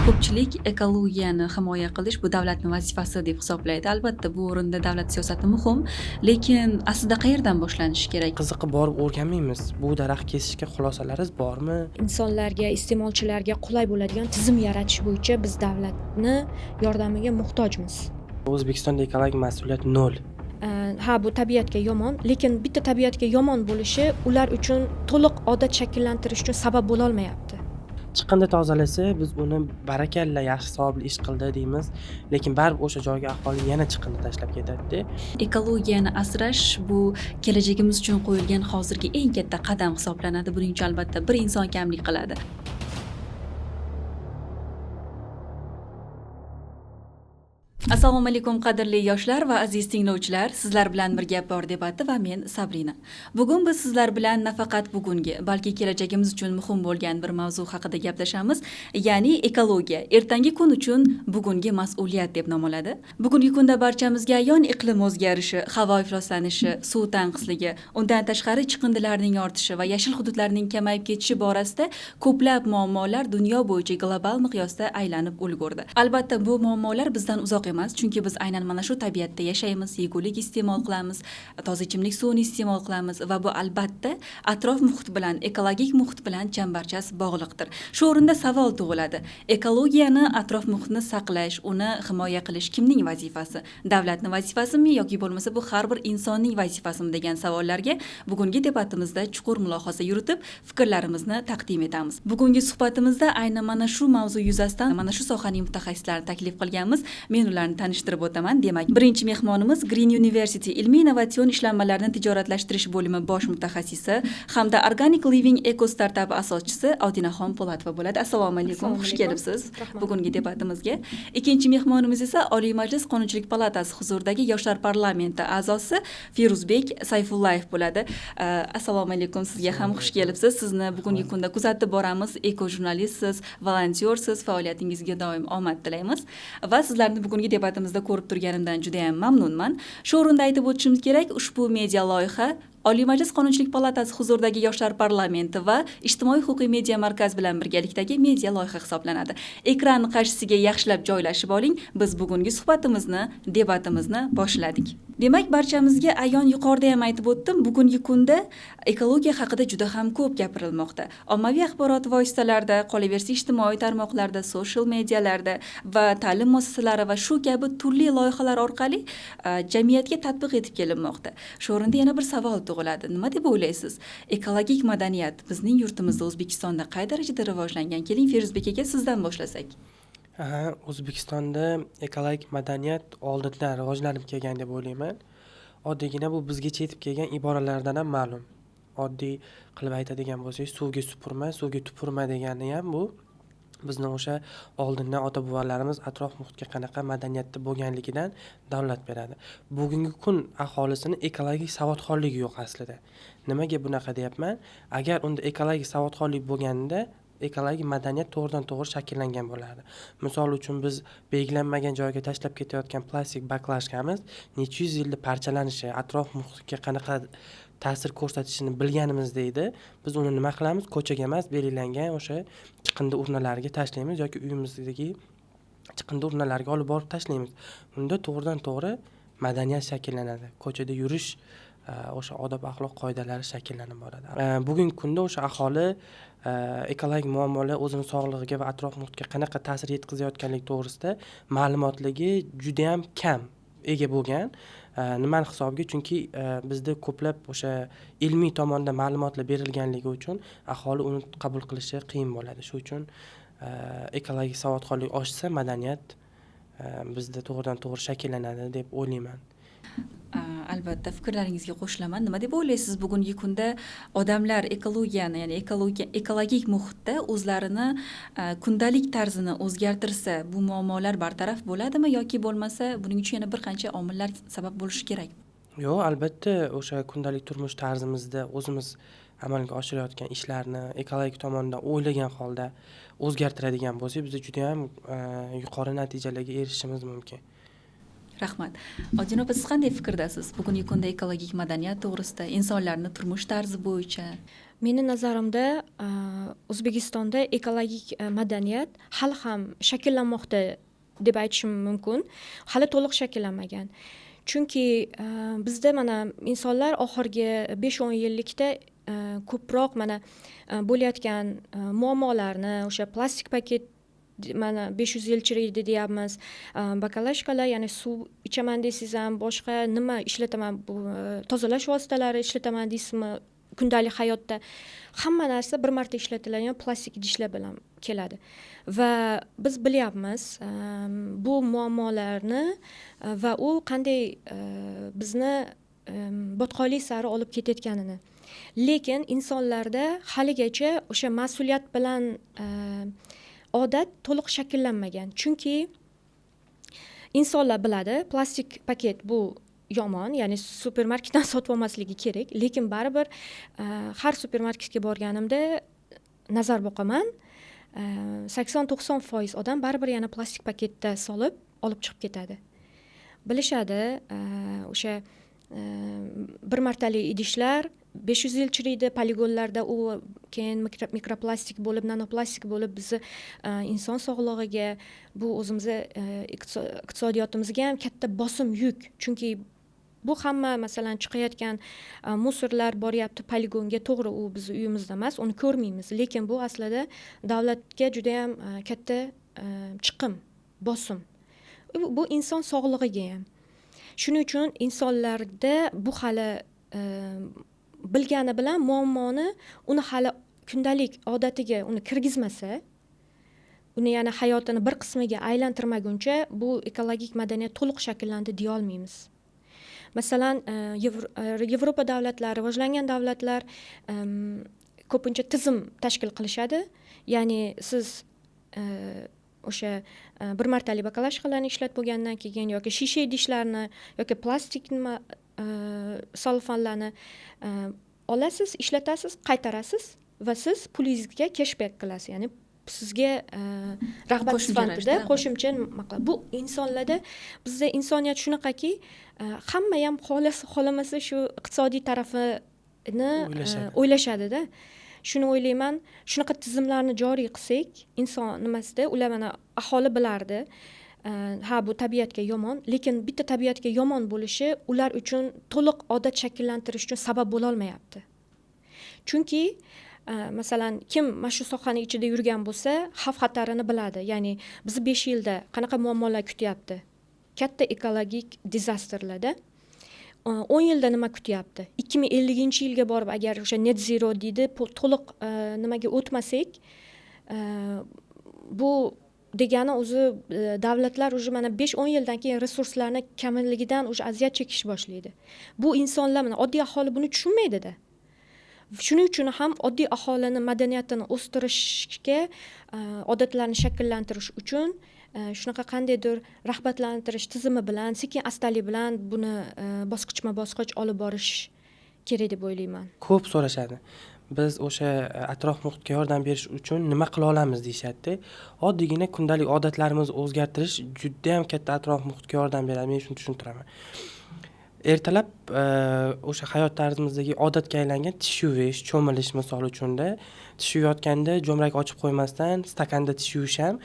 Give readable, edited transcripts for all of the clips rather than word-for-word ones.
Ko'pchilik ekologiyani himoya qilish bu davlatning vazifasi deb hisoblaydi. Albatta, bu o'rinda davlat siyosati muhim, lekin aslida qayerdan boshlanishi kerak? Qiziqib borib o'rganmaymiz. Bu daraxt kesishga xulosalaringiz bormi? Insonlarga, iste'molchilarga qulay bo'ladigan tizim yaratish bo'yicha biz davlatni yordamiga muhtojmiz. O'zbekistonda ekologik mas'uliyat 0. Ha, bu tabiatga yomon, lekin bitta tabiatga yomon bo'lishi ular uchun to'liq odat shakllantirish uchun sabab bo'la olmayapti. Chiqindi tozalasa, biz uni barakalla yaxshi savobli ish qildi deymiz, lekin baribir o'sha joyga aholi yana chiqindi tashlab ketadi-da. Ekologiyani asrash bu kelajagimiz uchun qo'yilgan hozirgi eng katta qadam hisoblanadi. Buning uchun albatta bir inson kamlik qiladi. Assalomu alaykum qadrli yoshlar va aziz tinglovchilar. Sizlar bilan birga bor debati va men Sabrina. Bugun biz sizlar bilan nafaqat bugungi, balki kelajagimiz uchun muhim bo'lgan bir mavzu haqida gaplashamiz, ya'ni ekologiya. Ertangi kun uchun bugungi mas'uliyat deb nom oladi. Bugungi kunda barchamizga ayon iqlim o'zgarishi, havo ifloslanishi, suv tanqisligi, undan tashqari chiqindilarning ortishi va yashil hududlarning kamayib ketishi borasida ko'plab muammolar dunyo bo'yicha global miqyosda aylanib ulgurdi. Albatta, bu muammolar bizdan uzoq emas, chunki biz aynan mana shu tabiatda yashaymiz, yegulik iste'mol qilamiz, toza ichimlik suvini iste'mol qilamiz va bu albatta atrof muhit bilan, ekologik muhit bilan chambarchas bog'liqdir. Shu o'rinda savol tug'iladi. Ekologiyani, atrof muhitni saqlash, uni himoya qilish kimning vazifasi? Davlatning vazifasimi yoki bo'lmasa bu har bir insonning vazifasimi degan savollarga bugungi debatimizda chuqur mulohaza yuritib, fikrlarimizni taqdim etamiz. Bugungi suhbatimizda aynan mana shu mavzu yuzasidan mana shu sohaning mutaxassislarini taklif qilganmiz. Men ularni tanishtirib o'taman. Demak, birinchi mehmonimiz Green University ilmiy innovatsion ishlanmalarni tijoratlashtirish bo'limi bosh mutaxassisi hamda Organic Living Eco Startup asoschisi Odinaxon Po'latova bo'ladi. Assalomu alaykum. Xush kelibsiz bugungi debatimizga. Ikkinchi mehmonimiz esa Oliy Majlis Qonunchilik palatasi huzuridagi Yoshlar parlamenti a'zosi Feruzbek Sayfullayev bo'ladi. Assalomu alaykum. Sizga ham xush kelibsiz. Sizni bugungi kunda kuzatib boramiz. Eko jurnalistsiz, volontyorsiz. Faoliyatingizga doim omad tilaymiz va sizlarni bugungi debatimizda ko'rib turganimdan juda ham mamnunman. Shu o'rinda aytib o'tishimiz kerak, ushbu media loyiha Oliy Majlis Qonunchilik palatasi huzuridagi Yoshlar parlamenti va Ijtimoiy huquqiy media markaz bilan birgalikdagi media loyiha hisoblanadi. Ekran qarshisiga yaxshilab joylashib oling. Biz bugungi suhbatimizni, debatimizni boshladik. Demak, barchamizga ayon, yuqorida ham aytib o'tdim, bugungi kunda ekologiya haqida juda ham ko'p gapirilmoqda. Ommaviy axborot vositalarida, qolaversa ijtimoiy tarmoqlarda, social medialarda va ta'lim muassasalari va shu kabi turli loyihalar orqali jamiyatga tatbiq etib kelinmoqda. Shu o'rinda yana bir savol tug'iladi. Nima deb o'ylaysiz? Ekologik madaniyat bizning yurtimizda, O'zbekistonda qay darajada rivojlangan? Keling, Feruzbek aka, sizdan boshlasak. O'zbekistonda ekologik madaniyat oldindan rivojlanib kelgan deb o'ylayman. Oddiygina bu bizgacha yetib kelgan iboralardan ham ma'lum. Oddiy qilib aytadigan bo'lsak, suvga supurma, suvga tupurma degani ham bu bizni o'sha oldindan ota-bobolarimiz atrof muhitga qanaqa madaniyatda bo'lganligidan dalolat beradi. Bugungi kun aholisini ekologik savodxonligi yo'q aslida. Nimaga bunaqa deyapman? Agar unda ekologik savodxonlik bo'lganida ekologik madaniyat to'g'ridan-to'g'ri shakllangan bo'lardi. Misol uchun biz belgilanmagan joyga tashlab ketayotgan plastik baklashkamiz necha yuz yilda parchalanishi, atrof muhitga qanaqa ta'sir ko'rsatishini bilganimizda edi. Biz uni nima qilamiz? Ko'chaga emas, belgilangan o'sha chiqindi urnalariga tashlaymiz yoki uyimizdagi chiqindi urnalariga olib borib tashlaymiz. Unda to'g'ridan-to'g'ri madaniyat shakllanadi. Ko'chada yurish o'sha odob axloq qoidalari shakllanib boradi. Bugungi kunda o'sha aholi ekologik muammolar o'zining sog'lig'iga va atrof muhitga qanaqa ta'sir yetkazayotganligi to'g'risida ma'lumotligi juda ham kam ega bo'lgan. Nimani hisobiga? Chunki bizda ko'plab o'sha ilmiy tomonda ma'lumotlar berilganligi uchun aholi uni qabul qilishi qiyin bo'ladi. Shu uchun ekologik savodxonlik oshsa, madaniyat bizda to'g'ridan-to'g'ri shakllanadi deb o'ylayman. Albatta, fikrlaringizga qo'shilaman. Nima deb o'ylaysiz? Bugungi kunda odamlar ekologiyani, ya'ni ekologik muhitda o'zlarini kundalik tarzini o'zgartirsa, bu muammolar bartaraf bo'ladimi yoki bo'lmasa, buning uchun yana bir qancha omillar sabab bo'lishi kerak? Yo'q, albatta, o'sha kundalik turmush tarzimizda o'zimiz amalga oshirayotgan ishlarni ekologik tomondan o'ylagan holda o'zgartiradigan bo'lsak, biz juda ham yuqori natijalarga erishishimiz mumkin. Rahmat. Odina opa, siz qanday fikrdasiz? Bugungi kunda ekologik madaniyat to'g'risida, insonlarning turmush tarzi bo'yicha? Meni nazarimda O'zbekistonda ekologik madaniyat hali ham shakllanmoqda deb aytishim mumkin. Hali to'liq shakllanmagan. Chunki bizda mana insonlar oxirgi 5-10 yillikda ko'proq mana bo'layotgan muammolarni, o'sha plastik paket mana 500 yil chiriydi deyapmiz. Bakalashkalar, ya'ni suv ichaman desangiz ham, boshqa nima ishlataman, bu tozalash vositalari ishlataman deysizmi, kundalik hayotda hamma narsa bir marta ishlatiladigan plastik idishlar bilan keladi. Va biz bilyapmiz bu muammolarni va u qanday bizni botqoqlik sari olib ketayotganini. Lekin insonlarda haligacha o'sha mas'uliyat bilan odat to'liq shakllanmagan. Chunki insonlar biladi, plastik paket bu yomon, ya'ni supermarketdan sotib olmasligi kerak, lekin baribir har supermarketga borganimda nazar boqaman, 80-90% odam baribir yana plastik paketda solib olib chiqib ketadi. Bilishadi, o'sha bir martalik idishlar 500 yil chiriydi, poligonlarda u keyin mikroplastik bo'lib, nanoplastik bo'lib bizni inson sog'lig'iga, bu o'zimizni iqtisodiyotimizga ham katta bosim, yuk. Chunki bu hamma masalan chiqayotgan musorlar boryapti poligonga, to'g'ri u bizni uyimizda emas, uni ko'rmaymiz, lekin bu aslida davlatga juda ham katta chiqim, bosim. Bu inson sog'lig'iga ham. Shuning uchun insonlarda bu hali bilgani bilan muammoni uni hali kundalik odatiga uni kirgizmasa, uni yana hayotini bir qismiga aylantirmaguncha bu ekologik madaniyat to'liq shakllandi deya olmaymiz. Masalan, Yevropa davlatlari, rivojlangan davlatlar ko'pincha tizim tashkil qilishadi. Ya'ni siz o'sha bir martalik bakalashkalarni ishlatib bo'lgandan keyin yoki shisha idishlarni yoki plastik salfanlarni olasiz, ishlatasiz, qaytarasiz va siz pulingizga cashback qilasiz. Ya'ni sizga rag'bat sifatida qo'shimcha nima qiladi. Bu insonlarda, bizda insoniyat shunaqaki, hamma ham xohlamasa shu iqtisodiy tarafini o'ylashadi-da. Shuni o'ylayman, shunaqa tizimlarni joriy qilsak, inson nimasida ular mana aholi bilardi. Ha, bu tabiatga yomon, lekin bitta tabiatga yomon bo'lishi ular uchun to'liq odat shakllantirish uchun sabab bo'la olmayapti. Chunki masalan, kim mana shu sohani ichida yurgan bo'lsa, xavf-xatarini biladi. Ya'ni bizni 5 yilda qanaqa muammolar kutyapti? Katta ekologik dizastrlarda 10 yilda nima kutyapti? 2050-yilga borib agar o'sha net zero deydi, to'liq nimaga o'tmasak, bu degani o'zi davlatlar o'zi mana 5-10 yildan keyin resurslarni kamligidan o'zi aziyat chekish boshlaydi. Bu insonlar, mana oddiy aholi buni tushunmaydi-da. Shuning uchun ham oddiy aholini madaniyatini o'stirishga, odatlarni shakllantirish uchun shunaqa qandaydir rag'batlantirish tizimi bilan, sekin-astalik bilan buni bosqichma-bosqich olib borish kerak deb o'ylayman. Ko'p so'rashadi. Biz o'sha atrof muhitga yordam berish uchun nima qila olamiz deyshadi. Oddiygina kundalik odatlarimizni o'zgartirish juda ham katta atrof muhitga yordam beradi. Men shuni tushuntiraman. Ertalab o'sha hayot tarzimizdagi odatga aylangan tish yuvish, cho'milish misol uchunda, tish yuvayotganda jo'mrak ochib qo'ymasdan stakanda tish yuvish ham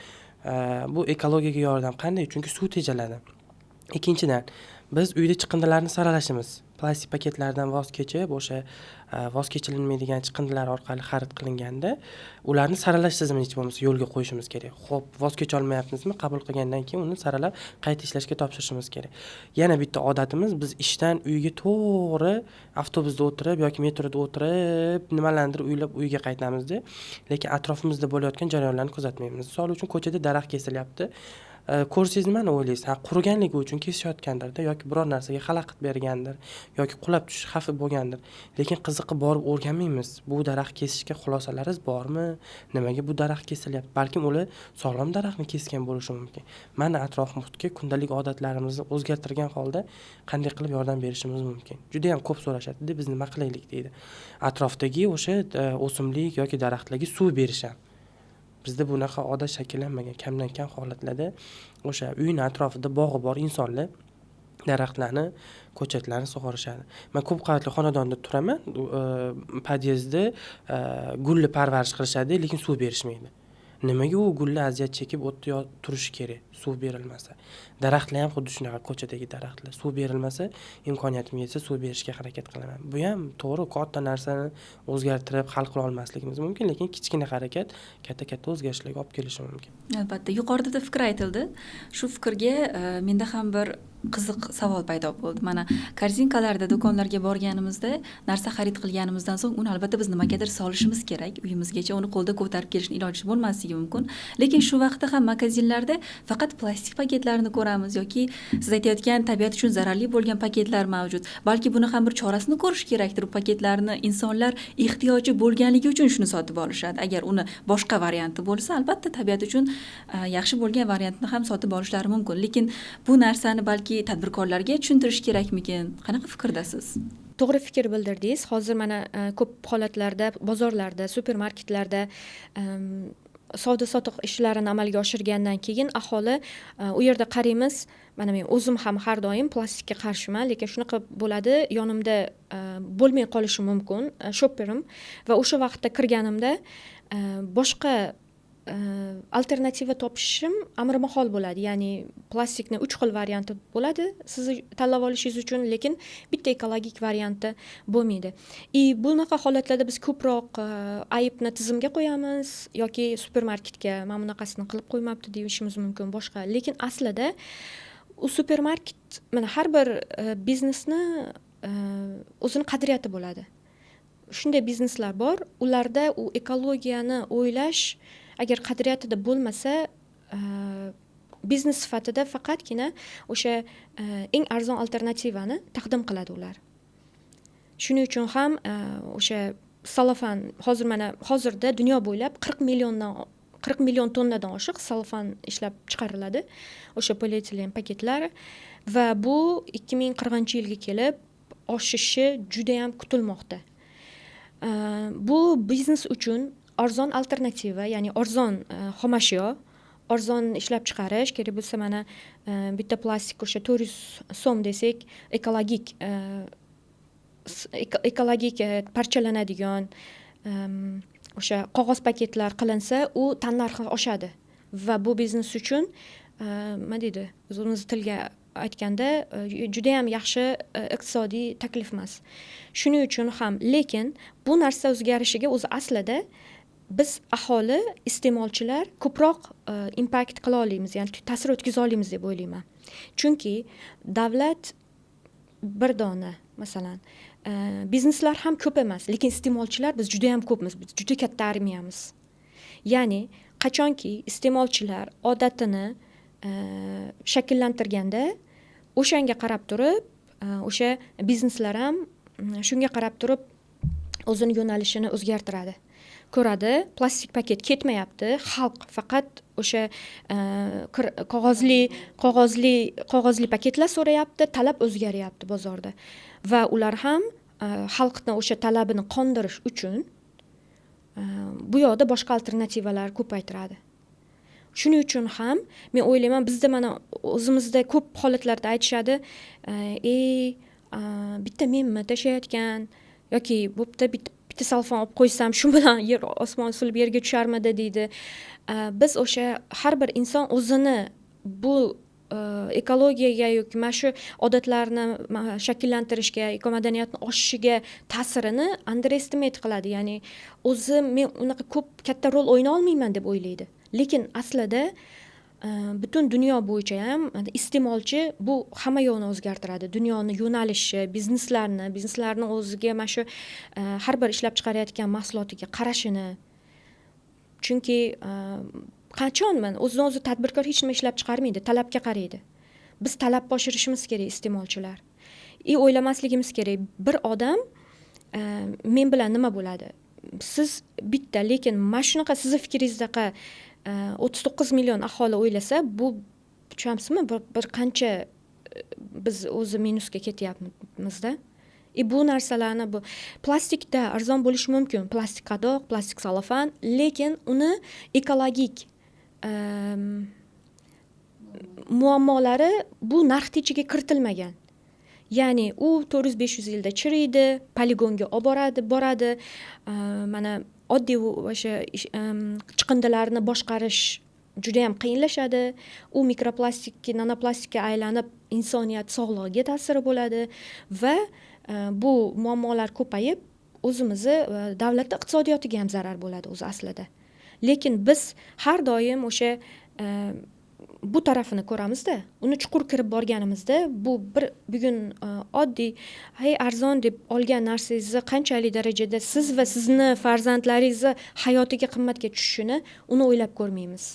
bu ekologiyaga yordam. Qanday? Chunki suv tejaladi. Ikkinchidan, biz uyda chiqindilarni saralashimiz. Plastik paketlardan voz kechib, o'sha voz kechilmaydigan chiqindilar orqali xarid qilinganda, ularni saralash tizimini hech bo'lmasa yo'lga qo'yishimiz kerak. Xo'p, voz kecha olmayapmizmi? Qabul qilgandan keyin uni saralab qayta ishlashga topshirishimiz kerak. Yana bitta odatimiz, biz ishdan uyga to'g'ri avtobusda o'tirib yoki metroda o'tirib, nimalardir o'ylab uyga qaytamizda, lekin atrofimizda bo'layotgan jarayonlarni kuzatmaymiz. Misol uchun ko'chada daraxt kesilyapti. Ko'rsangiz nimani o'ylaysiz? Quriganligi uchun kesishayotgandir-da yoki biror narsaga xalaqit bergandir yoki qulab tushish xavfi bo'lgandir. Lekin qiziqib borib o'rganmaymiz. Bu daraxt kesishga xulosalaringiz bormi? Nimaga bu daraxt kesilyapti? Balkim ular sog'lom daraxtni kesgan bo'lishi mumkin. Mana atrof muhitga kundalik odatlarimizni o'zgartirgan holda qanday qilib yordam berishimiz mumkin? Juda ham ko'p so'rashadi-da, biz nima qilaylik deydi. Atrofdagi o'sha o'simlik yoki daraxtlarga suv berish ham. Bizda bunaqa odat shakllanmagan. Kamdan kam holatlarda o'sha uyning atrofida bog'i bor insonlar daraxtlarni, ko'chatlarni sug'orishadi. Men ko'p qavatli xonadonda turaman, podyezdda gulni parvarish qilishadi, lekin suv berishmaydi. Nimaga u gullar aziyat chekib o'tda turishi kerak, suv berilmasa? Daraxtlar ham xuddi shunaqa, ko'chadagi daraxtlar. Suv berilmasa, imkoniyatim yetsa suv berishga harakat qilaman. Bu ham to'g'ri, katta narsani o'zgartirib hal qila olmasligimiz mumkin, lekin kichkina harakat katta o'zgarishlarga olib kelishi mumkin. Albatta, yuqorida fikr aytildi. Shu fikrga menda ham bir qiziq savol paydo bo'ldi. Mana korzinkalarda, do'konlarga borganimizda, narsa xarid qilganimizdan so'ng uni albatta biz nimagadir solishimiz kerak. Uyimizgacha uni qo'lda ko'tarib kelishning iloji bo'lmasligi mumkin. Lekin shu vaqtda ham magazinlarda faqat plastik paketlarni ko'ramiz yoki siz aytayotgan tabiat uchun zararli bo'lgan paketlar mavjud. Balki buni ham bir chorasini ko'rish kerakdir. Bu paketlarni insonlar ehtiyoji bo'lganligi uchun shuni sotib olishadi. Agar uni boshqa varianti bo'lsa, albatta tabiat uchun yaxshi bo'lgan variantni ham sotib olishlari mumkin. Lekin bu narsani balki tadbirkorlarga tushuntirish kerakmikin? Qanaqa fikrdasiz? To'g'ri fikr bildirdingiz. Hozir mana ko'p holatlarda bozorlarda, supermarketlarda savdo sotiq ishlarini amalga oshirgandan keyin aholi u yerda qaraymiz. Mana men o'zim ham har doim plastikka qarshiman, lekin shunaqa bo'ladi, yonimda bo'lmay qolishi mumkin shopperim va o'sha vaqtda kirganimda boshqa alternativa topishim amri mahol bo'ladi. Ya'ni plastikni 3 xil varianti bo'ladi siz tanlab olishingiz uchun, lekin bitta ekologik varianti bo'lmaydi. Bunaqa holatlarda biz ko'proq aybni tizimga qo'yamiz yoki supermarketga mana bunaqasini qilib qo'ymabdi deyishimiz mumkin boshqa. Lekin aslida u supermarket mana har bir biznesni o'zini qadriyati bo'ladi. Shunday bizneslar bor, ularda u ekologiyani o'ylash agar qadriyatida bo'lmasa, biznes sifatida faqatgina o'sha eng arzon alternativani taqdim qiladi ular. Shuning uchun ham o'sha salofan hozirda dunyo bo'ylab 40 million tonnadan oshiq salofan ishlab chiqariladi, o'sha polietilen paketlar, va bu 2040-yilga kelib oshishi juda ham kutilmoqda. Bu biznes uchun arzon alternativa, ya'ni arzon xomashyo, arzon ishlab chiqarish kerak bo'lsa, mana bitta plastik o'sha 400 so'm desak, ekologik parchalanadigan o'sha qog'oz paketlar qilinsa, u tannarxi oshadi va bu biznes uchun nima deydi, o'zimiz tilga aytganda juda ham yaxshi iqtisodiy taklif emas. Shuning uchun ham, lekin bu narsa o'zgarishiga o'zi aslida biz aholi, iste'molchilar ko'proq impact qila olamiz, ya'ni ta'sir o'tkaza olamiz deb o'ylayman. Chunki davlat bir dona, masalan, bizneslar ham ko'p emas, lekin iste'molchilar biz juda ham ko'pmiz, biz juda katta armiyamiz. Ya'ni qachonki iste'molchilar odatini shakllantirganda, o'shanga qarab turib, o'sha bizneslar ham shunga qarab turib o'zini yo'nalishini o'zgartiradi. Ko'radi, plastik paket ketmayapti, xalq faqat o'sha qog'ozli paketlar so'rayapti, talab o'zgaryapti bozorda va ular ham xalqni o'sha talabini qondirish uchun bu yoqda boshqa alternativalar ko'paytiradi. Shuning uchun ham men o'ylayman, bizda mana o'zimizda ko'p holatlarda aytishadi, bitta menmi tashlayotgan yoki bo'pti bitta salfon olib qo'ysam shu bilan yer osmon sulib yerga tusharmidi deydi. Biz o'sha har bir inson o'zini bu ekologiyaga yoki mana shu odatlarni shakllantirishga, ekomadaniyatni oshishiga ta'sirini underestimate qiladi. Ya'ni o'zi men unaqa ko'p katta rol o'ynay olmayman deb o'ylaydi. Lekin aslida butun dunyo bo'yicha ham iste'molchi bu hamma yo'lni o'zgartiradi. Dunyoni yo'nalishi, bizneslarni o'ziga mana shu har bir ishlab chiqarayotgan mahsulotiga qarashini. Chunki qachon o'zini-o'zi tadbirkor hech nima ishlab chiqarmaydi, talabga qaraydi. Biz talabni oshirishimiz kerak, iste'molchilar. O'ylamasligimiz kerak, bir odam men bilan nima bo'ladi? Siz bitta, lekin mana shunaqa sizni fikringizdaqa 39 million aholi o'ylasa, bu tushunamsizmi? Bir qancha biz o'zi minusga ketyapmizda. Bu narsalarni bu plastikda arzon bo'lishi mumkin, plastik qadoq, plastik salofan, lekin uni ekologik muammolari bu narxni ichiga kiritilmagan. Ya'ni u 400-500 yilda chiriydi, poligonga olib boradi. Mana oddiy o'sha chiqindilarni boshqarish juda ham qiyinlashadi. U mikroplastikka, nanoplastikka aylanib insoniyat sog'lig'iga ta'siri bo'ladi va bu muammolar ko'payib o'zimizni davlat iqtisodiyotiga ham zarar bo'ladi o'zi aslida. Lekin biz har doim o'sha bu tarafini ko'ramizda, uni chuqur kirib borganimizda bu bugun oddiy arzon deb olgan narsangizni qanchalik darajada siz va sizni farzandlaringizni hayotiga qimmatga tushishini uni o'ylab ko'rmaymiz.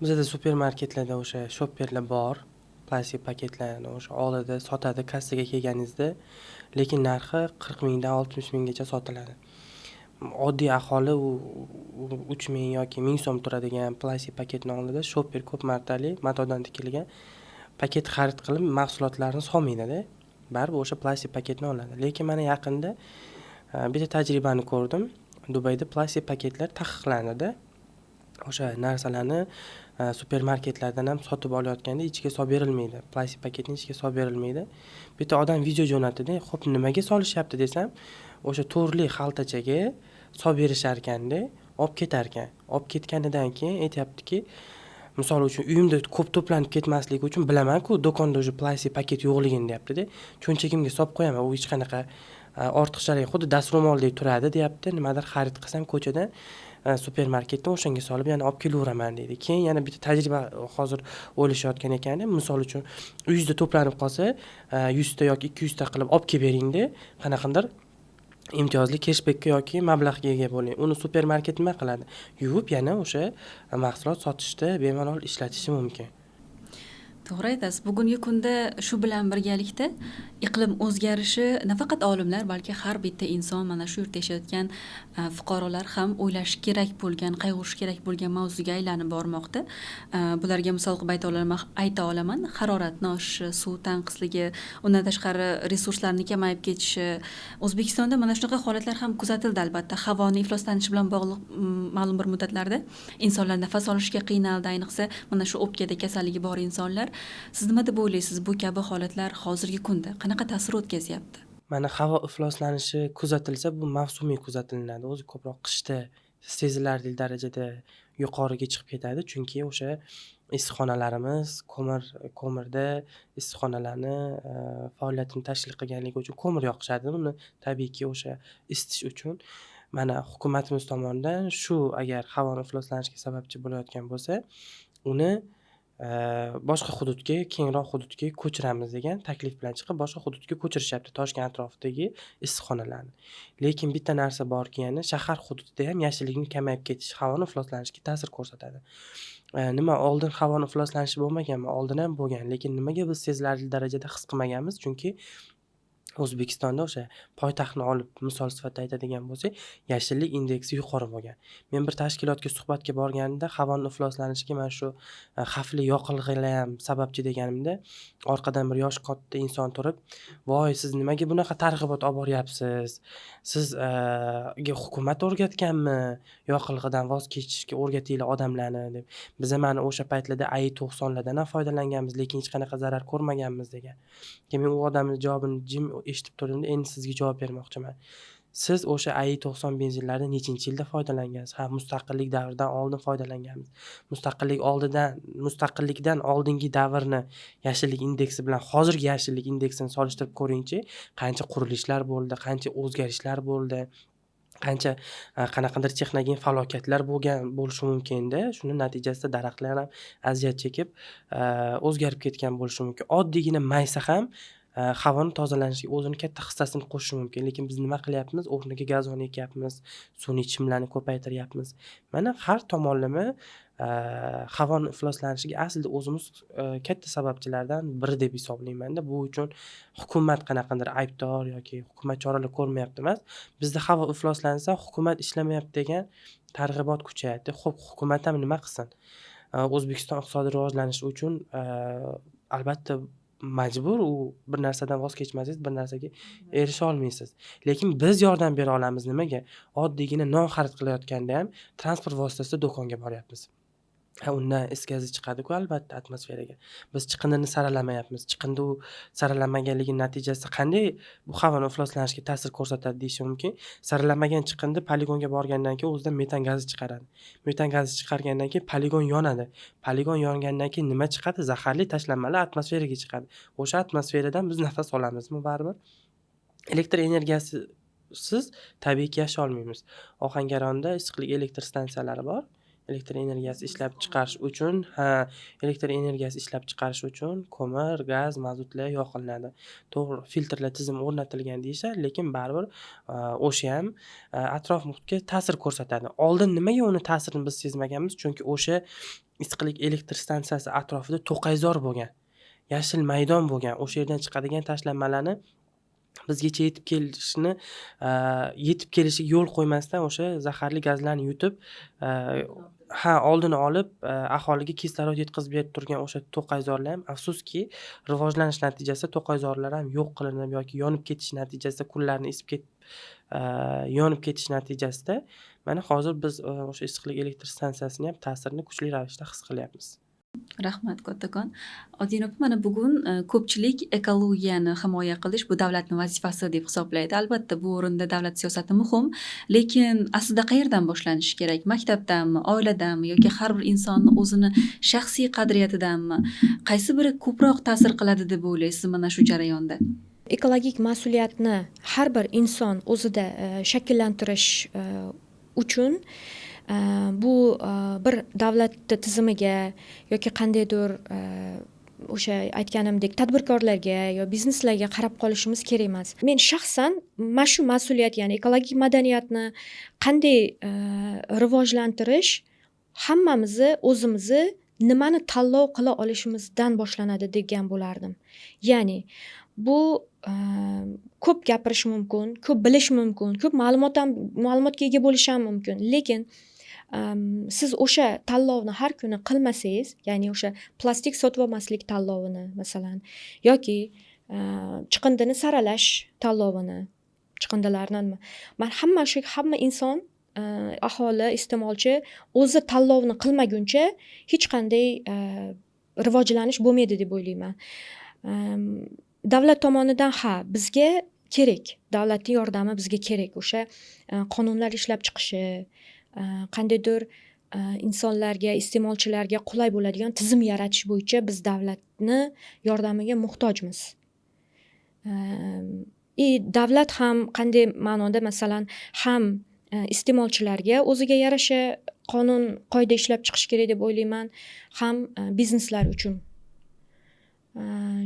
Bizda supermarketlarda o'sha shopperlar bor, plastik paketlarni o'sha oladi, sotadi kassaga kelganingizda, lekin narxi 40 mingdan 60 minggacha sotiladi. Oddiy aholi u 3 ming yoki 1000 so'm turadigan plastik paketni oldida shopper ko'p martali matodan tikilgan paket xarid qilib mahsulotlarni solmaydi-da. Baribir o'sha plastik paketni oladi. Lekin mana yaqinda bitta tajribani ko'rdim. Dubayda plastik paketlar taqiqlandi-da. O'sha narsalarni supermarketlardan ham sotib olayotganda ichiga solib berilmaydi. Plastik paketning ichiga solib berilmaydi. Bitta odam video jo'natdi-da, "Xo'p, nimaga solishyapti?" desam, o'sha to'rli xaltachaga solib berishar ekanda, olib ketar ekan. Olib ketganidan keyin aytayaptiki, misol uchun uyimda ko'p to'planib ketmasligi uchun bilaman-ku, do'konda o'sha plastik paket yo'qligini deyapti-da. Cho'nchagimga solib qo'yaman. U hech qanaqa ortiqchalik xuddi dastro'moldek turadi, deyapti. Nimadir xarid qilsam ko'chadan supermarketdan o'shanga solib yana olib kelaveraman deydi. Keyin yana bitta tajriba hozir o'ylashayotgan ekan. Misol uchun uyingizda to'planib qolsa, 100 ta yoki 200 ta qilib olib kelib bering-da, qanaqandir imtiyozli keshbekka yoki mablag'ga ega bo'ling. Uni supermarket nima qiladi? Yuvib yana o'sha mahsulot sotishda bemalol ishlatishi mumkin. To'g'ri aytasiz. Bugungi kunda shu bilan birgalikda iqlim o'zgarishi nafaqat olimlar, balki har bitta inson, mana shu yerda yashayotgan fuqarolar ham o'ylashi kerak bo'lgan, qayg'urishi kerak bo'lgan mavzuga aylanib bormoqda. Bularga misol qilib ayta olaman. Haroratning oshishi, suv tanqisligi, undan tashqari resurslarning kamayib ketishi. O'zbekistonda mana shunaqa holatlar ham kuzatildi albatta. Havoning ifloslanishi bilan bog'liq ma'lum bir muddatlarda insonlar nafas olishga qiynaldi, ayniqsa mana shu o'pkada kasalligi bor insonlar. Siz nima deb o'ylaysiz, bu kabi holatlar hozirgi kunda qanaqa ta'sir o'tkazyapti? Mana havo ifloslanishi kuzatilsa, bu mavsumiy kuzatiladi. O'zi ko'proq qishda sezilarli darajada yuqoriga chiqib ketadi, chunki o'sha issiqxonalarimiz ko'mirda issiqxonalarni faoliyatini tashkil qilganligi uchun ko'mir yoqishadi. Uni tabiiyki o'sha isitish uchun mana hukumatimiz tomonidan shu agar havoni ifloslanishiga sababchi bo'layotgan bo'lsa, uni boshqa hududga, kengroq hududga ko'chiramiz degan taklif bilan chiqib, boshqa hududga ko'chirishyapti Toshkent atrofidagi issiqxonalarni. Lekin bitta narsa borki, yana shahar hududida ham yashillikning kamayib ketishi havoni ifloslanishiga ta'sir ko'rsatadi. Nima oldin havoni ifloslanishi bo'lmaganmi? Oldin ham bo'lgan, lekin nimaga biz sezilarli darajada his qilmaganmiz? Chunki O'zbekistonda o'sha poytaxtni olib misol sifatida aytadigan bo'lsak, yashillik indeksi yuqori bo'lgan. Men bir tashkilotga suhbatga borganimda havoning ifloslanishiga mana shu xavfli yoqilg'ilar ham sababchi deganimda, orqadan bir yosh katta inson turib, "Voy, siz nimaga bunaqa targ'ibot olib boryapsiz? Sizga hukumat o'rgatganmi? Yoqilg'idan voz kechishga o'rgatinglar odamlarni" deb. Biz mana o'sha paytlarda AI90lardan ham foydalanganmiz, lekin hech qanaqa zarar ko'rmaganmiz degan. Keyin men u odamning javobini jim eshitib turdimda, endi sizga javob bermoqchiman. Siz o'sha AI90 benzinlardan nechinchi yilda foydalangansiz? Ha, mustaqillik davridan oldin foydalanganmiz. Mustaqillikdan oldingi davrni yashillik indeksi bilan hozirgi yashillik indeksini solishtirib ko'ringchi, qancha qurilishlar bo'ldi, qancha o'zgarishlar bo'ldi, qancha qanaqadir texnogen falokatlar bo'lishi mumkin-da. Shuni natijasida daraxtlar ham aziyat chekib, o'zgarib ketgan bo'lishi mumkin. Oddiygina maysa ham havoni tozalanishiga o'zini katta hissasini qo'shishi mumkin. Lekin biz nima qilyapmiz? O'rniga gazon ekyapmiz, sun'iy chimlarni ko'paytiryapmiz. Mana har tomonlama havoni ifloslanishiga aslida o'zimiz katta sababchilardan biri deb hisoblayman-da. Bu uchun hukumat qanaqadir aybdor yoki hukumat choralar ko'rmayapti emas. Bizda havo ifloslansa, hukumat ishlamayapti degan targ'ibot kuchayadi. Xo'p, hukumat ham nima qilsin? O'zbekiston iqtisodiy rivojlanishi uchun albatta majbur, u bir narsadan voz kechmasangiz bir narsaga erisha olmaysiz. Lekin biz yordam bera olamiz nimaga? Oddiygina non xarid qilayotganda ham transport vositasida do'konga boryapmiz. Undan is gazi chiqadi-ku albatta atmosferaga. Biz chiqindini saralamayapmiz. Chiqindi u saralamaganligi natijasida qanday bu havoni ifloslanishga ta'sir ko'rsatadi deyish mumkin. Saralamagan chiqindi poligonga borgandan keyin o'zidan metan gazi chiqaradi. Metan gazi chiqargandan keyin poligon yonadi. Poligon yongandan keyin nima chiqadi? Zaharli tashlanmalar atmosferaga chiqadi. O'sha atmosferadan biz nafas olamizmi baribir? Elektr energiyasisiz tabiiyki yashay olmaymiz. Ohangaronda issiqlik elektr stansiyalari bor. Elektr energiyasi ishlab chiqarish uchun, elektr energiyasi ishlab chiqarish uchun ko'mir, gaz, mazutlar yoqilinadi. To'g'ri, filtrlar tizimi o'rnatilgan deyishadi, lekin baribir o'sha ham atrof muhitga ta'sir ko'rsatadi. Oldin nimaga uni ta'sirini biz sezmaganmiz? Chunki o'sha issiqlik elektr stansiyasi atrofida to'qayzor bo'lgan, yashil maydon bo'lgan. O'sha yerdan chiqadigan tashlanmalarni bizgacha yetib kelishiga yo'l qo'ymasdan o'sha zaharli gazlarni yutib, oldini olib, aholiga kislorod yetkazib berib turgan o'sha to'qayzorlar ham afsuski rivojlanish natijasida to'qayzorlar ham yo'q qilinib yoki yonib ketish natijasida kunlarni isib ketib, yonib ketish natijasida mana hozir biz o'sha issiqlik elektr stansiyasini ham ta'sirini kuchli ravishda his qilyapmiz. Rahmat kattakon. Odina opa, mana bugun ko'pchilik ekologiyani himoya qilish bu davlatning vazifasi deb hisoblaydi. Albatta, bu o'rinda davlat siyosati muhim, lekin aslida qayerdan boshlanishi kerak? Maktabdanmi, oiladanmi yoki har bir insonni o'zini shaxsiy qadriyatidanmi? Qaysi biri ko'proq ta'sir qiladi deb o'ylaysiz mana shu jarayonda? Ekologik mas'uliyatni har bir inson o'zida shakllantirish uchun bu bir davlat tizimiga yoki qandaydir o'sha aytganimdek tadbirkorlarga yo bizneslarga qarab qolishimiz kerak emas. Men shaxsan mana shu mas'uliyat, ya'ni ekologik madaniyatni qanday rivojlantirish hammamizni o'zimizni nimani tanlov qila olishimizdan boshlanadi degan bo'lardim. Ya'ni bu ko'p gapirish mumkin, ko'p bilish mumkin, ko'p ma'lumotga ega bo'lish ham mumkin, lekin siz o'sha tanlovni har kuni qilmasangiz, ya'ni o'sha plastik sotib olmaslik tanlovini masalan yoki chiqindini saralash tanlovini, chiqindilarni hamma inson, aholi, iste'molchi o'zi tanlovni qilmaguncha hech qanday rivojlanish bo'lmaydi deb o'ylayman. Davlat tomonidan bizga kerak, davlatning yordami bizga kerak. O'sha qonunlar ishlab chiqishi, qandaydir insonlarga, iste'molchilarga qulay bo'ladigan tizim yaratish bo'yicha biz davlatni yordamiga muhtojmiz. Davlat ham qanday ma'noda masalan ham iste'molchilarga o'ziga yarasha qonun, qoida ishlab chiqish kerak deb o'ylayman, ham bizneslar uchun.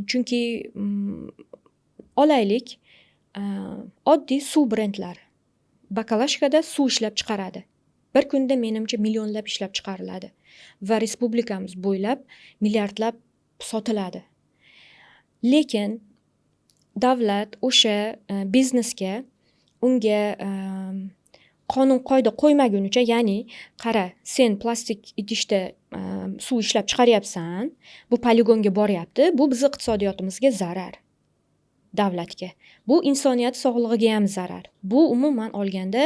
Chunki olaylik, oddiy suv brendlar bakalashkada suv ishlab chiqaradi. Bir kunda menimcha millionlab ishlab chiqariladi va respublikamiz bo'ylab milliardlab sotiladi. Lekin davlat o'sha biznesga unga qonun qoida qo'ymagunicha, ya'ni qara, sen plastik idishda suv ishlab chiqaryapsan, bu poligonga boryapti, bu bizni iqtisodiyotimizga zarar. Davlatga. Bu insoniyat sog'lig'iga ham zarar. Bu umuman olganda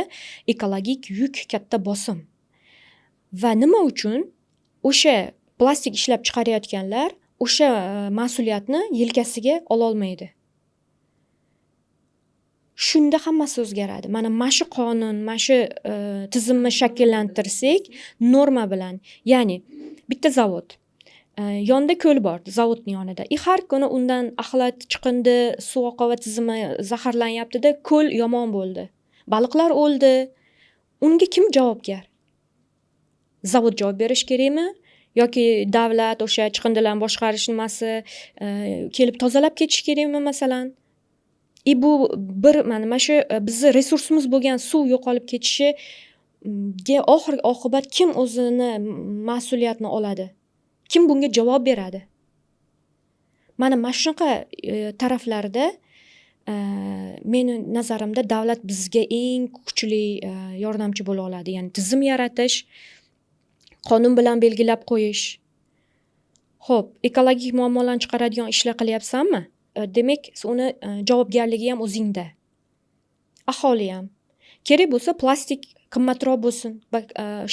ekologik yuk, katta bosim. Va nima uchun o'sha plastik ishlab chiqarayotganlar o'sha mas'uliyatni yelkasiga ola olmaydi? Shunda hammasi o'zgaradi. Mana shu qonun, mana shu tizimni shakllantirsak, norma bilan, ya'ni bitta zavod, yonida ko'l bor, zavodning yonida. Har kuni undan axlat chiqindi, suv oqova tizimi zaharlanyapti-da, ko'l yomon bo'ldi. Baliqlar o'ldi. Unga kim javobgar? Zavod javob berish kerakmi? Yoki davlat o'sha chiqindilarni boshqarish nimasi kelib tozalab ketish kerakmi masalan? Bu bir mana shu bizni resursimiz bo'lgan suv yo'qolib ketishiga oxirgi oqibat kim o'zini mas'uliyatni oladi? Kim bunga javob beradi? Mana shunaqa taraflarda meni nazarimda davlat bizga eng kuchli yordamchi bo'la oladi. Ya'ni tizim yaratish, qonun bilan belgilab qo'yish. Xo'p, ekologik muammolarni chiqaradigan ishlar qilyapsanmi? Demak, uni javobgarligi ham o'zingda. Aholi ham. Kerak bo'lsa plastik qimmatroq bo'lsin,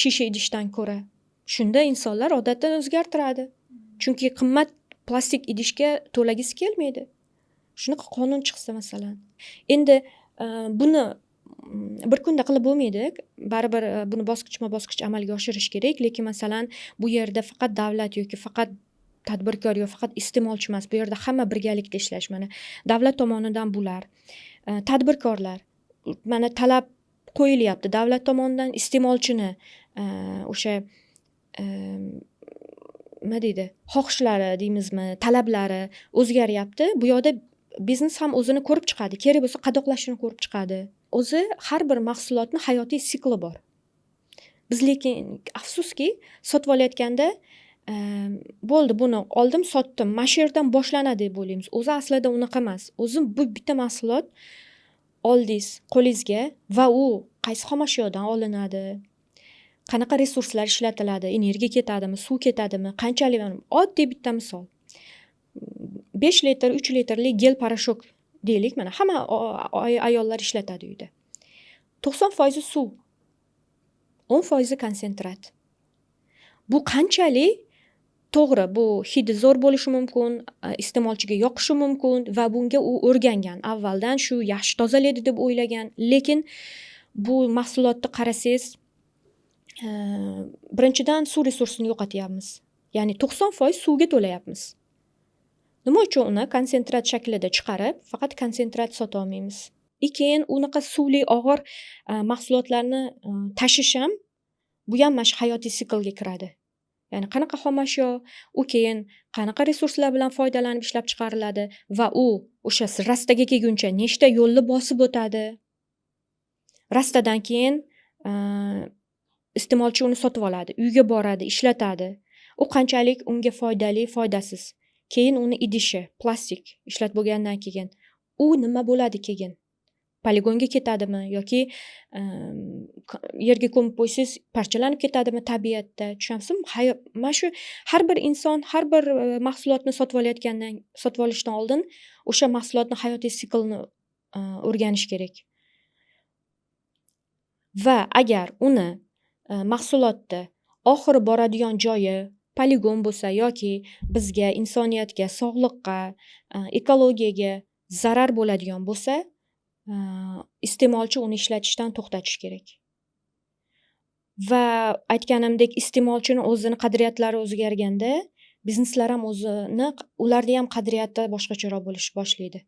shisha idishdan ko'ra. Shunda insonlar odatdan o'zgartiradi. Chunki qimmat plastik idishga to'lagisi kelmaydi. Shunaqa qonun chiqsa masalan. Endi buni bir kunda qilib bo'lmaydi. Baribir buni bosqichma-bosqich amalga oshirish kerak, lekin masalan bu yerda faqat davlat yoki faqat tadbirkor yoki faqat iste'molchi emas, bu yerda hamma birgalikda ishlash. Mana davlat tomonidan bular, tadbirkorlar, mana talab qo'yilyapti davlat tomonidan iste'molchini o'sha nima deydi, xohishlari deymizmi, talablari o'zgaryapti. Bu yoqda biznes ham o'zini ko'rib chiqadi, kerak bo'lsa qadoqlashini ko'rib chiqadi. O'zi har bir mahsulotni hayotiy sikli bor. Biz lekin afsuski sotib olayotganda bo'ldi, buni oldim, sotdim, mana shu yerdan boshlanadi deb o'ylaymiz. O'zi aslida unaqa emas. O'zi bu bitta mahsulot oldingiz qo'lingizga va u qaysi xomashyodan olinadi, qanaqa resurslar ishlatiladi, energiya ketadimi, suv ketadimi, qanchalik, oddiy bitta misol. 5 litr, 3 litrlik gel parashok deylik, mana hamma ayollar ishlatadi uyda. 90% suv, 10% konsentrat. Bu qanchalik to'g'ri, bu hidi zo'r bo'lishi mumkin, iste'molchiga yoqishi mumkin va bunga u o'rgangan. Avvaldan shu yaxshi tozalaydi deb o'ylagan, lekin bu mahsulotni qarasangiz, birinchidan suv resursini yo'qotyapmiz. Ya'ni 90% suvga to'layapmiz. Nima uchun uni konsentrat shaklida chiqarib, faqat konsentrat sota olmaymiz? Keyin unaqa suvli og'ir mahsulotlarni tashish ham bu ham mana shu hayotiy siklga kiradi. Ya'ni qanaqa xomashyo, u keyin qanaqa resurslar bilan foydalanib ishlab chiqariladi va u o'sha rastaga kelguncha nechta yo'lni bosib o'tadi. Rastadan keyin iste'molchi uni sotib oladi, uyga boradi, ishlatadi. U qanchalik unga foydali, foydasiz. Keyin uni idishi, plastik ishlat bo'lgandan keyin u nima bo'ladi keyin? Poligonga ketadimi yoki yerga ko'mib qo'ysangiz parchalanib ketadimi tabiatda? Tushunasizmi? Mana shu har bir inson har bir mahsulotni sotib olishdan oldin o'sha mahsulotning hayotiy siklini o'rganish kerak. Va agar uni mahsulotni oxiri boradigan joyi poligon bo'lsa yoki bizga, insoniyatga, sog'liqqa, ekologiyaga zarar bo'ladigan bo'lsa, iste'molchi uni ishlatishdan to'xtatish kerak. Va aytganimdek, iste'molchini o'zini qadriyatlari o'zgarganda, bizneslar ham ularning ham qadriyati boshqacharoq bo'lishni boshlaydi.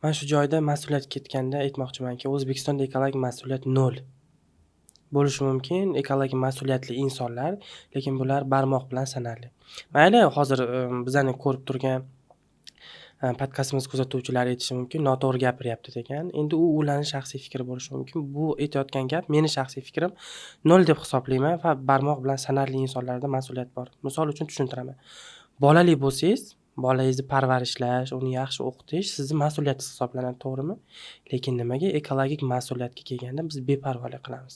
Mana shu joyda mas'uliyat ketganda aytmoqchimanki, O'zbekistonda ekologik mas'uliyat 0 bo'lishi mumkin, ekologik mas'uliyatli insonlar, lekin bular barmoq bilan sanarli. Mayli, hozir bizani ko'rib turgan podkastimiz kuzatuvchilari aytishi mumkin, noto'g'ri gapiryapti degan. Endi u ularning shaxsiy fikri bo'lishi mumkin. Bu aytayotgan gap meni shaxsiy fikrim 0 deb hisoblayman va barmoq bilan sanarli insonlarda mas'uliyat bor. Misol uchun tushuntiraman. Bolali bo'lsangiz, bolangizni parvarishlash, uni yaxshi o'qitish sizning mas'uliyatingiz hisoblanadi, to'g'rimi? Lekin nimaga ekologik mas'uliyatga kelganda biz beparvolik qilamiz?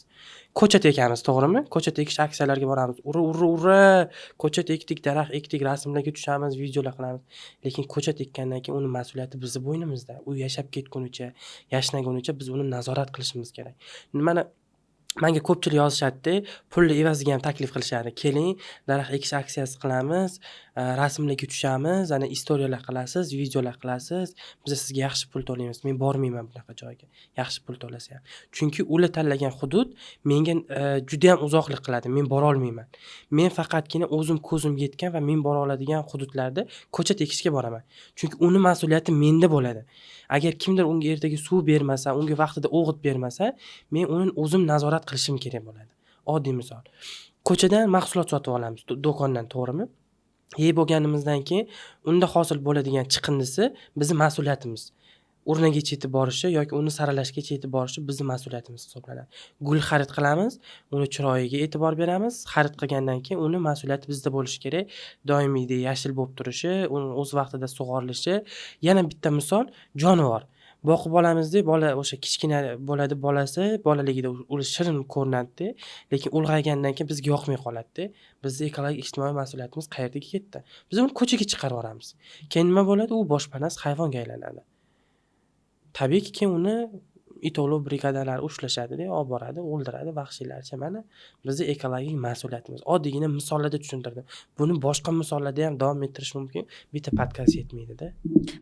Ko'chat ekamiz, to'g'rimi? Ko'chat ekish aksiyalarga boramiz. Ura, ko'chat ekdik, daraxt ekdik, rasmlarga tushamiz, videolar qilamiz. Lekin ko'chat ekkandan keyin uni mas'uliyati bizning bo'ynimizda. U yashab ketgunicha, yashnagunicha biz uni nazorat qilishimiz kerak. Menga ko'pchilik yozishadi, pulni evaziga ham taklif qilishadi. Keling, daraxt ekish aksiyasi qilamiz, rasmlarga tushamiz, ana istoriyalar qilasiz, videolar qilasiz, biz sizga yaxshi pul to'laymiz. Men bormayman bunaqa joyga. Yaxshi pul to'lasa ham. Chunki ular tanlagan hudud menga juda ham uzoqlik qiladi. Men bora olmayman. Men faqatgina o'zim ko'zim yetgan va men bora oladigan hududlarda ko'chat ekishga boraman. Chunki uni mas'uliyati menda bo'ladi. Agar kimdir unga ertaga suv bermasa, unga vaqtida o'g'it bermasa, men uni o'zim nazorat qilishim kerak bo'ladi. Oddiy misol. Ko'chadan mahsulot sotib olamiz, do'kondan, to'g'rimi? Yeb bo'lganimizdan keyin unda hosil bo'ladigan chiqindisi bizning mas'uliyatimiz. O'rnigacha yetib borishi yoki uni saralashgacha yetib borishi bizning mas'uliyatimiz hisoblanadi. Gul xarid qilamiz, uni chiroyiga e'tibor beramiz. Xarid qilgandan keyin uni mas'uliyati bizda bo'lishi kerak. Doimiydek yashil bo'lib turishi, uni o'z vaqtida sug'orilishi. Yana bitta misol, jonivor. Boqib olamizda, bola o'sha kichkina bo'ladi, bolasi bolaligida u shirin ko'rinadi, lekin ulg'aygandan keyin bizga yoqmay qoladi. Bizning ekologik ijtimoiy mas'uliyatimiz qayerga ketdi? Biz uni ko'chaga chiqarib yuboramiz. Keyin nima bo'ladi? U boshpanasi hayvonga aylanadi. Tabiiyki, keyin uni it olov brigadalari ushlashadi-da, olib boradi, o'ldiradi vahshiylarcha. Mana bizning ekologik mas'uliyatimiz. Oddiygina misollarda tushuntirdim. Buni boshqa misollarda ham davom ettirish mumkin. Bitta podkast yetmaydi-da.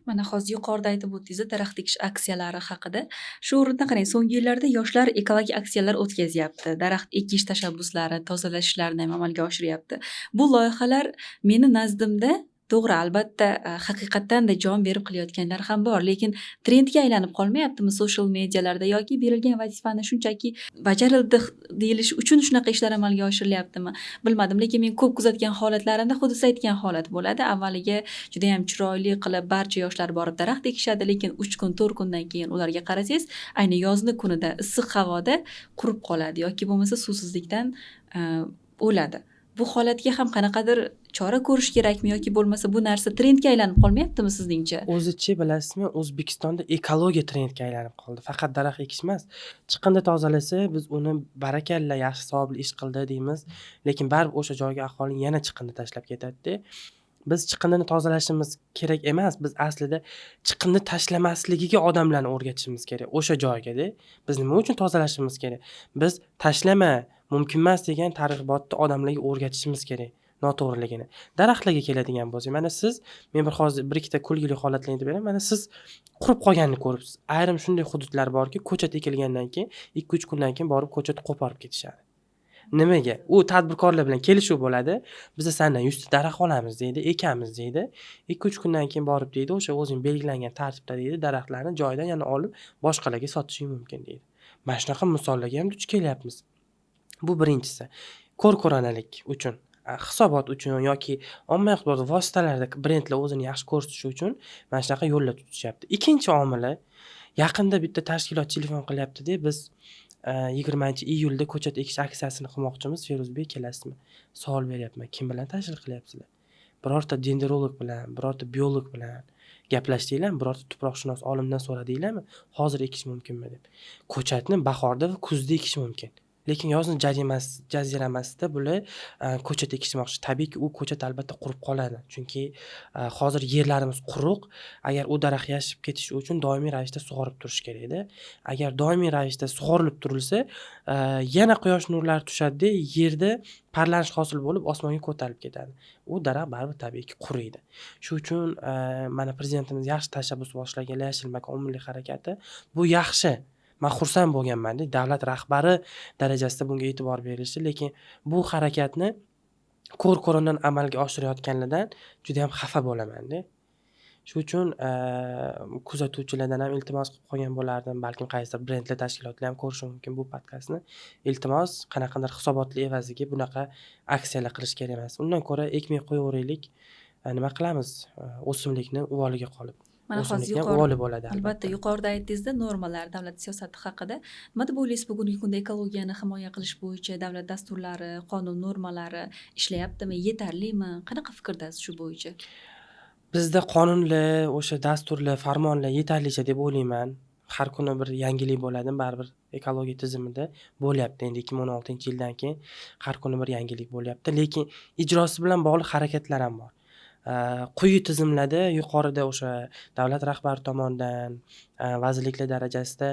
Mana hozir yuqorida aytib o'tdingiz daraxt ekish aksiyalari haqida. Shu o'rinda qarang, so'nggi yillarda yoshlar ekologik aksiyalar o'tkazyapti. Daraxt ekish tashabbuslari, tozalash ishlarini ham amalga oshiryapti. Bu loyihalar meni nazdimda to'g'ri, albatta, haqiqatdan-da jon berib qilayotganlar ham bor, lekin trendga aylanib qolmayaptimi social medialarda yoki berilgan vazifani shunchaki bajarildi deyilish uchun shunaqa ishlar amalga oshirilyaptimi? Bilmadim, lekin men ko'p kuzatgan holatlarimda xuddi siz aytgan holat bo'ladi. Avvaliga juda ham chiroyli qilib barcha yoshlar borib daraxt ekishadi, lekin 3 kun, 4 kundan keyin ularga qarasangiz, ayni yozni kunida issiq havoda qurib qoladi yoki bo'lmasa suvsizlikdan o'ladi. Bu holatga ham qanaqadir chora ko'rish kerakmi yoki bo'lmasa bu narsa trendga aylanib qolmayaptimi sizningcha? O'zichi bilasizmi, O'zbekistonda ekologiya trendga aylanib qoldi. Faqat daraxt ekish emas. Chiqindi tozalasa, biz uni barakalla yaxshi savobli ish qildi deymiz, lekin baribir o'sha joyga aholi yana chiqindi tashlab ketadi-da. Biz chiqindini tozalashimiz kerak emas, biz aslida chiqindi tashlamasligiga odamlarni o'rgatishimiz kerak o'sha joyga-da. Biz nima uchun tozalashimiz kerak? Biz tashlama, mumkin emas degan targ'ibotni odamlarga o'rgatishimiz kerak. Noto'g'riligini. Daraxtlarga keladigan bo'lsak, mana siz, men hozir bir ikkita kulgili holatlarni aytib beraman. Mana siz qurib qolganini ko'ribsiz. Ayrim shunday hududlar borki, ko'chat ekilgandan keyin 2-3 kundan keyin borib ko'chatni qo'porib ketishadi. Nimaga? U tadbirkorlar bilan kelishuv bo'ladi. Biz sendan 100 ta daraxt olamiz deydi, ekamiz deydi. 2-3 kundan keyin borib deydi, o'sha o'zing belgilangan tartibda deydi, daraxtlarni joyidan yana olib boshqalarga sotishing mumkin deydi. Mana shunaqa misollarga ham duch kelyapmiz. Bu birinchisi. Ko'r-ko'ranalik uchun, hisobot uchun yoki ommaviy axborot vositalarida brendlar o'zini yaxshi ko'rsatishi uchun mana shunaqa yo'llar tutishyapti. Ikkinchi omili, yaqinda bitta tashkilot telefon qilyapti-da, biz 20-iyulda ko'chat ekish aksiyasini qilmoqchimiz. Feruzbek, kelasizmi? Savol beryapman. Kim bilan tashkil qilyapsizlar? Birorta dendrolog bilan, birorta biolog bilan gaplashdinglarmi? Birorta tuproqshunos olimdan so'radinglarmi? Hozir ekish mumkinmi deb. Ko'chatni bahorda va kuzda ekish mumkin. Lekin yozni jaziramasida bular ko'chat ekishmoqchi. Tabiiyki, u ko'chat albatta qurib qoladi. Chunki hozir yerlarimiz quruq. Agar u daraxt yashib ketishi uchun doimiy ravishda sug'orib turish kerak-da. Agar doimiy ravishda sug'orilib turilsa, yana quyosh nurlari tushadi-da, yerda parlanish hosil bo'lib osmonga ko'tarilib ketadi. U daraxt baribir tabiiyki quriydi. Shu uchun mana prezidentimiz yaxshi tashabbus boshlagan Yashil makon milliy harakati, bu yaxshi. Men xursand bo'lganman-da, davlat rahbari darajasida bunga e'tibor berilishi, lekin bu harakatni ko'r-ko'rindan amalga oshirayotganlardan juda ham xafa bo'laman-da. Shu uchun kuzatuvchilardan ham iltimos qilib qolgan bo'lardim, balkim qaysidir brendlar tashkilotlar ham ko'rishi mumkin bu podkastni. Iltimos, qanaqadir hisobotli evaziga bunaqa aksiyalar qilish kerak emas. Undan ko'ra ekmay qo'yaveraylik. Nima qilamiz? O'simlikni uvoliga qolib. Mana hozir albatta yuqorida aytdingizda normalar, davlat siyosati haqida. Nima deb o'ylaysiz, bugungi kunda ekologiyani himoya qilish bo'yicha davlat dasturlari, qonun normalari ishlayaptimi, yetarlimi? Qanaqa fikrdasiz shu bo'yicha? Bizda qonunlar, o'sha dasturlar, farmonlar yetarlicha deb o'ylayman. Har kuni bir yangilik bo'ladi, baribir ekologiya tizimida bo'lyapti. Endi 2016-yildan keyin har kuni bir yangilik bo'lyapti, lekin ijrosi bilan bog'liq harakatlar ham bor. Quyi tizimlarda yuqorida o'sha davlat rahbari tomonidan vazirliklar darajasida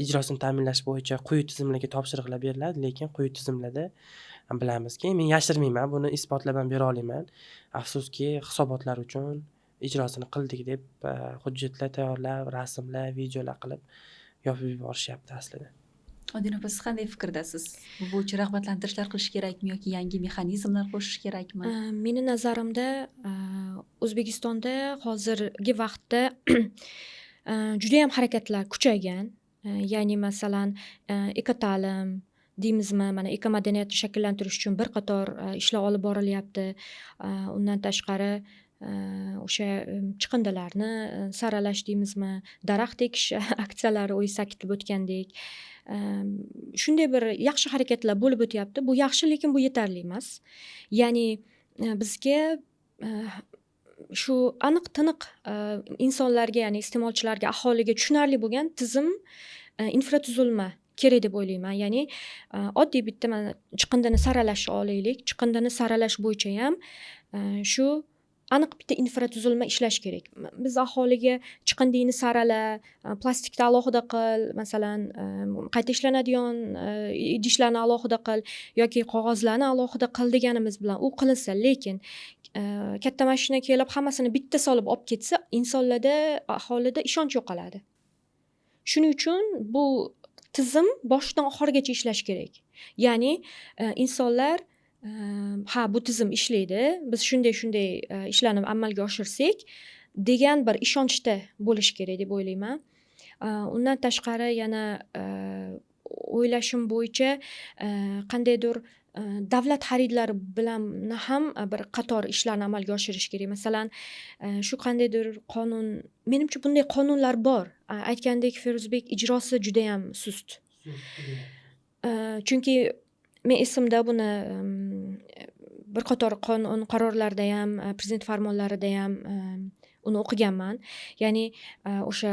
ijrosini ta'minlash bo'yicha quyi tizimlarga topshiriqlar beriladi, lekin quyi tizimlarda bilamizki, men yashirmayman, buni isbotlab ham bera olaman. Afsuski, hisobotlar uchun ijrosini qildik deb hujjatlar tayyorlab, rasmlar, videolar qilib yopib yuborishyapti aslida. Odina opa, siz qanday fikrdasiz? Bu bo'yicha rag'batlantirishlar qilish kerakmi yoki yangi mexanizmlar qo'shish kerakmi? Meni nazarimda O'zbekistonda hozirgi vaqtda juda ham harakatlar kuchaygan. Ya'ni masalan, ekota'lim deymizmi, mana ekomadaniyatni shakllantirish uchun bir qator ishlar olib borilyapti. Undan tashqari o'sha chiqindilarni saralash deymizmi, daraxt ekish aksiyalari o'zingiz ta'kidlab o'tgandek. Shunday bir yaxshi harakatlar bo'lib o'tyapti. Bu yaxshi, lekin bu yetarli emas. Ya'ni bizga shu aniq-tiniq insonlarga, ya'ni iste'molchilarga, aholiga tushunarli bo'lgan tizim, infratuzilma kerak deb o'ylayman. Ya'ni oddiy bitta mana chiqindini saralashni olaylik. Chiqindini saralash bo'yicha ham shu aniq bitta infratuzilma ishlash kerak. Biz aholiga chiqindini sarala, plastikni alohida qil, masalan, qayta ishlanadigan idishlarni alohida qil yoki qog'ozlarni alohida qil deganimiz bilan u qilinsa, lekin katta mashina kelib hammasini bitta solib olib ketsa, insonlarda, aholida ishonch yo'qoladi. Shuning uchun bu tizim boshidan oxirigacha ishlash kerak. Ya'ni insonlar ha, bu tizim ishlaydi, biz shunday ishlarni amalga oshirsak degan bir ishonchda bo'lish kerak deb o'ylayman. Undan tashqari yana o'ylashim bo'yicha qandaydir davlat xaridlari bilan ham bir qator ishlarni amalga oshirish kerak. Masalan, shu qandaydir qonun, menimcha bunday qonunlar bor. Aytgandek, Feruzbek, ijrosi juda ham sust. Chunki men esimda buni bir qator qonun qarorlarda ham, prezident farmonlarida ham uni o'qiganman. Ya'ni o'sha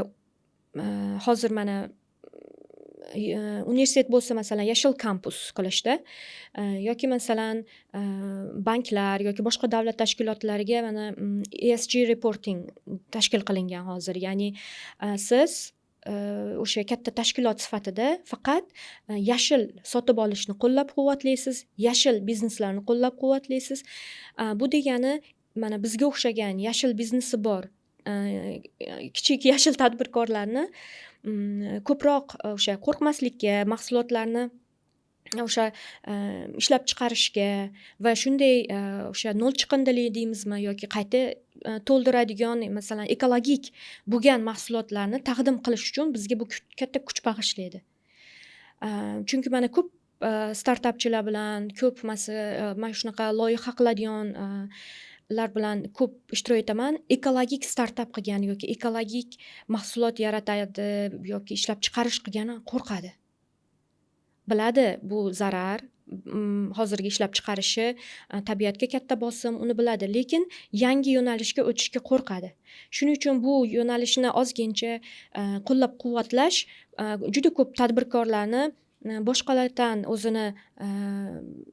hozir mana universitet bo'lsa, masalan, yashil kampus qilishda yoki masalan banklar yoki boshqa davlat tashkilotlariga mana ESG reporting tashkil qilingan hozir. Ya'ni siz o'sha katta tashkilot sifatida faqat yashil sotib olishni qo'llab-quvvatlaysiz, yashil bizneslarni qo'llab-quvvatlaysiz. Bu degani mana bizga o'xshagan yashil biznesi bor kichik yashil tadbirkorlarni ko'proq o'sha qo'rqmaslikka, mahsulotlarni o'sha ishlab chiqarishga va shunday o'sha nol chiqindili deymizmi yoki qayta to'ldiradigan, masalan, ekologik bo'lgan mahsulotlarni taqdim qilish uchun bizga bu katta kuch bag'ishlaydi. Chunki mana ko'p startapchilar bilan, ko'p mana shunaqa loyiha qiladigan lar bilan ko'p ishtirok etaman. Ekologik startap qilgan yoki ekologik mahsulot yaratadi yoki ishlab chiqarish qilgani qo'rqadi. Biladi, bu zarar, hozirgi ishlab chiqarishi tabiatga katta bosim, uni biladi, lekin yangi yo'nalishga o'tishga qo'rqadi. Shuning uchun bu yo'nalishni ozgincha qo'llab-quvvatlash juda ko'p tadbirkorlarni boshqalardan o'zini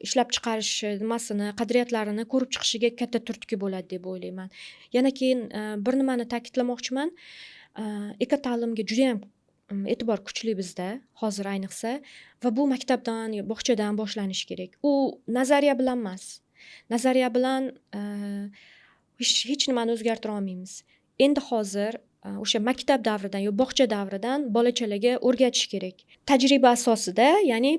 ishlab chiqarish nimasini, qadriyatlarini ko'rib chiqishiga katta turtki bo'ladi deb o'ylayman. Yana keyin bir nimani ta'kidlamoqchiman. Ekota'limga juda ham e'tibor kuchli bizda hozir ayniqsa, va bu maktabdan, bog'chadan boshlanishi kerak. U nazariya bilan emas. Nazariya bilan hech nimani o'zgartira olmaymiz. Endi hozir o'sha maktab davridan yo bog'cha davridan bolachalarga o'rgatish kerak. Tajriba asosida, ya'ni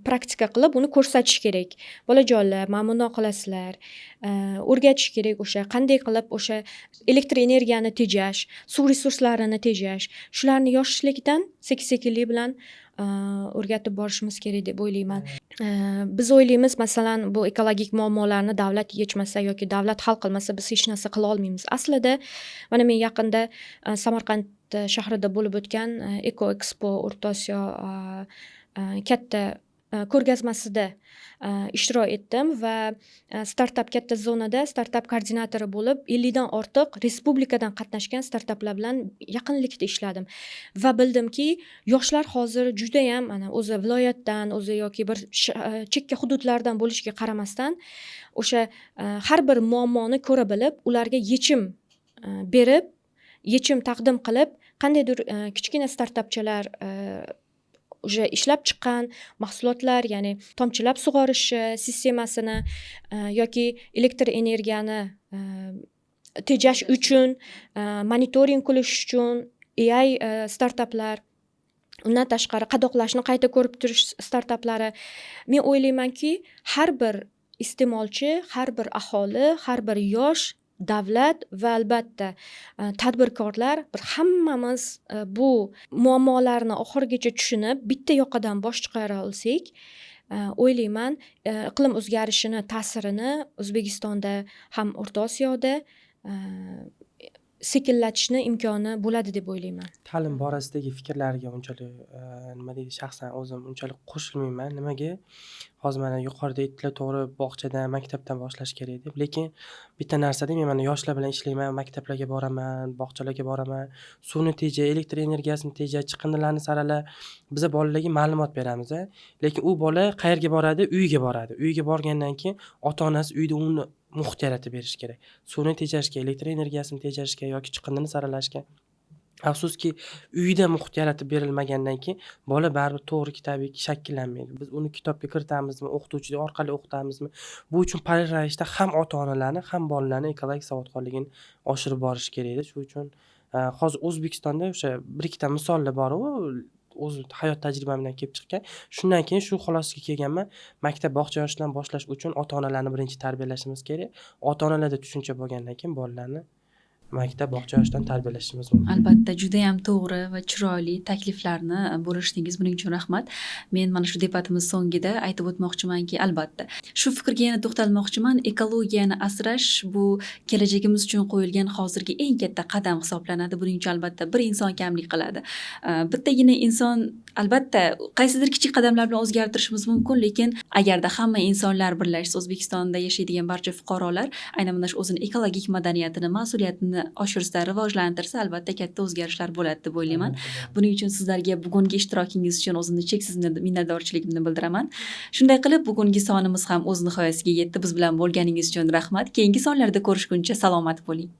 praktika qilib uni ko'rsatish kerak. Bolajonlar, mana bundoq qilasizlar. O'rgatish kerak o'sha qanday qilib o'sha elektr energiyani tejash, suv resurslarini tejash. Shularni yoshlikdan sekin-sekinlik bilan o'rgatib borishimiz kerak deb o'ylayman. Biz o'ylaymiz, masalan, bu ekologik muammolarni davlat yechmasa yoki davlat hal qilmasa biz hech narsa qila olmaymiz. Aslida mana men yaqinda Samarqand shahrida bo'lib o'tgan Eko Expo O'rta Osiyo katta ko'rgazmasida ishtirok etdim va startap katta zonada startap koordinatori bo'lib 50 dan ortiq respublikadan qatnashgan startaplar bilan yaqinlikda ishladim va bildimki, yoshlar hozir juda ham mana o'zi viloyatdan, o'zi yoki bir chekka hududlardan bo'lishiga qaramasdan o'sha har bir muammoni ko'ra bilib, ularga yechim berib, yechim taqdim qilib, qandaydir kichkina startapchalar o'sha ishlab chiqqan mahsulotlar, ya'ni tomchilab sug'orish sistemasini yoki elektr energiyani tejash uchun, monitoring qilish uchun AI startaplar, undan tashqari qadoqlashni qayta ko'rib turish startaplari. Men o'ylaymanki, har bir iste'molchi, har bir aholi, har bir yosh, davlat va albatta tadbirkorlar bir hammamiz bu muammolarni oxirigacha tushunib, bitta yoqadan bosh chiqara olsak, o'ylayman, iqlim o'zgarishini ta'sirini O'zbekistonda ham O'rta Osiyoda sekinlatishni imkoni bo'ladi deb o'ylayman. Ta'lim borasidagi fikrlarga unchalik nima deydi, shaxsan o'zim unchalik qo'shilmayman. Nimaga? Hozir mana yuqorida aytdilar, to'g'ri, bog'chadan, maktabdan boshlash kerak deb. Lekin bitta narsada men mana yoshlar bilan ishlayman, maktablarga boraman, bog'chalarga boraman, suvni teja, elektr energiyasini teja, chiqindilarni sarala. Biz bolalarga ma'lumot beramiz, lekin u bola qayerga boradi? Uyiga boradi. Uyiga borgandan keyin ota-onasi uyda uni muhit yaratib berish kerak. Suvni tejashga, elektr energiyasini tejashga yoki chiqindini saralashga. Afsuski, uyda muhit yaratib berilmagandan keyin bola baribir to'g'ri tabiiyki shakllanmaydi. Biz uni kitobga kiritamizmi, o'qituvchi orqali o'qitamizmi? Bu uchun parallel ravishda ham ota-onalarni, ham bolalarni ekologik savodxonligini oshirib borish kerak edi. Shu uchun hozir O'zbekistonda o'sha bir ikkita misollar bor-u, o'z hayot tajribamdan kelib chiqqan. Shundan keyin shu xulosaga kelganman. Maktab, bog'cha yoshidan boshlash uchun ota-onalarni birinchi tarbiyalashimiz kerak. Ota-onalarda tushuncha bo'lgandan keyin bolalarni maktab, bog'cha yoshidan tarbiyalashimiz mumkin. Albatta, juda ham to'g'ri va chiroyli takliflarni bo'lishdingiz. Buning uchun rahmat. Men mana shu debatimiz so'ngida aytib o'tmoqchimanki, albatta, shu fikrga yana to'xtalmoqchiman. Ekologiyani asrash bu kelajagimiz uchun qo'yilgan hozirgi eng katta qadam hisoblanadi. Buning uchun albatta bir inson kamlik qiladi. Bittagina inson albatta qaysidir kichik qadamlar bilan o'zgartirishimiz mumkin, lekin agarda hamma insonlar birlashsa, O'zbekistonda yashaydigan barcha fuqarolar aynan mana shu o'zini ekologik madaniyatini, mas'uliyatini oshirsa, rivojlantirsa, albatta katta o'zgarishlar bo'ladi deb o'ylayman. Buning uchun sizlarga bugungi ishtirokingiz uchun o'zimni cheksiz minnatdorchiligimni bildiraman. Shunday qilib, bugungi sonimiz ham o'z nihoyasiga yetdi. Biz bilan bo'lganingiz uchun rahmat. Keyingi sonlarda ko'rishguncha salomat bo'ling.